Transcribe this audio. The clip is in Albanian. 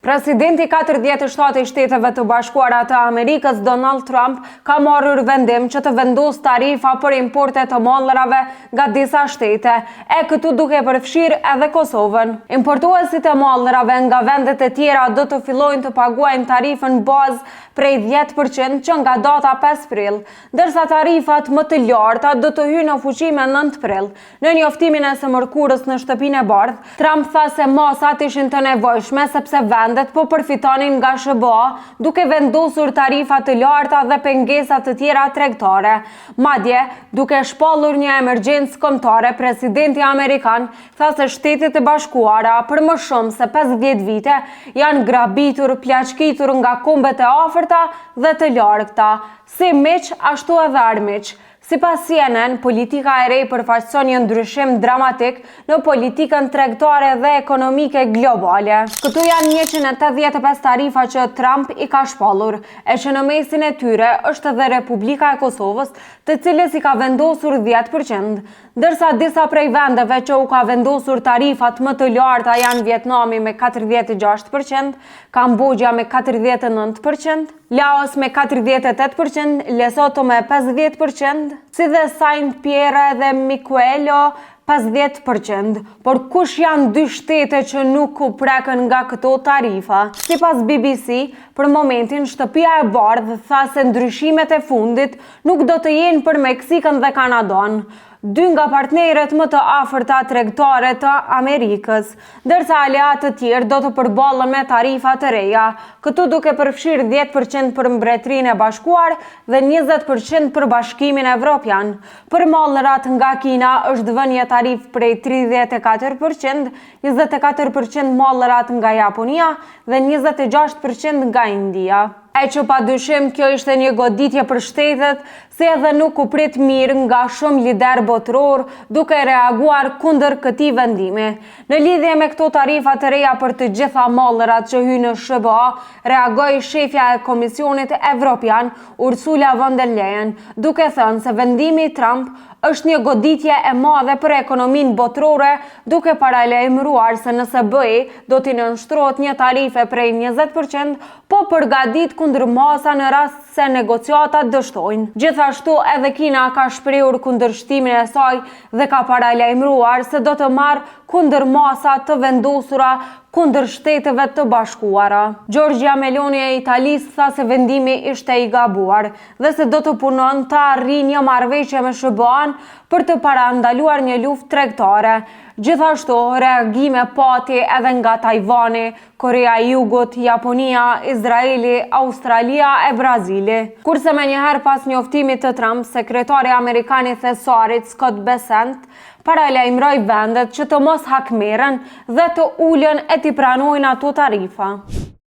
Presidenti 47 i Shteteve të Bashkuara të Amerikës, Donald Trump, ka marrë vendim që të vendosë tarifa për importe të mollërave nga disa shtete, e këtu duke përfshirë edhe Kosovën. Importuesit e mollërave nga vendet e tjera do të fillojnë të paguajnë tarifën bazë prej 10% që nga data 5 prill, ndërsa tarifat më të larta do të hyjnë në fuqi me 9 prill. Në njoftimin e së mërkurës në Shtëpinë e Bardhë, Trump tha se masat ishin të nevojshme sepse vendet po përfitonin nga SBA duke vendosur tarifa të larta dhe pengesa të tjera tregtare. Madje, duke shpallur një emergjencë kombëtare, presidenti amerikan tha se Shtetet e Bashkuara për më shumë se 50 vite janë grabitur, plaçkitur nga kombet e afërta dhe të largëta, si miq ashtu edhe armiq. Sipas CNN, politika e re përfaqëson një ndryshim dramatik në politikën tregtare dhe ekonomike globale. Këtu janë 185 tarifa që Trump i ka shpallur, e që në mesin e tyre është edhe Republika e Kosovës, të cilës i ka vendosur 10%, ndërsa disa prej vendeve që u ka vendosur tarifat më të larta janë Vietnami me 46%, Kambodja me 49%, Laos me 48%, Lesotho me 50%, si dhe Saint Pierre dhe Miquelon 50%, por kush janë dy shtete që nuk u prekën nga këto tarifa? Sipas BBC, për momentin Shtëpia e Bardhë tha se ndryshimet e fundit nuk do të jenë për Meksikën dhe Kanadon, dy nga partnerët më të afërta tregtare të Amerikës, ndërsa aleatë të tjerë do të përballen me tarifa të reja, këtu duke përfshirë 10% për Mbretërinë e Bashkuar dhe 20% për Bashkimin Evropian. Për mollërat nga Kina është vënë tarifë prej 34%, 24% mollërat nga Japonia dhe 26% nga India. E që pa dyshim kjo ishte një goditje për shtetet, se edhe nuk u prit mirë nga shumë lider botëror duke reaguar kundër këtij vendimi. Në lidhje me këto tarifa të reja për të gjitha mollërat që hyjnë në SBA, reagoi shefja e Komisionit Evropian, Ursula von der Leyen, duke thënë se vendimi i Trump është një goditje e madhe për ekonominë botërore, duke paralajmëruar se nëse BE do t'i nënshtrohet një tarife prej 20%, po përgatit kundër masa në rast se negociatat dështojnë. Gjithashtu edhe Kina ka shprehur kundërshtimin e saj dhe ka paralajmëruar se do të marrë kundër masa të vendosura kundër Shteteve të Bashkuara. Giorgia Meloni e Italisë tha se vendimi ishte i gabuar dhe se do të punon të arrijë një marrëveshje me SBA-n për të parandaluar një luftë tregtare. Gjithashtu, reagime pati edhe nga Tajvani, Korea e Jugut, Japonia, Izraeli, Australia e Brazili. Kurse me njëherë pas njoftimit të Trump, sekretari amerikan i thesarit Scott Bessent paralajmëroi vendet që të mos hakmeren dhe të ulën e t'i pranojnë ato tarifa.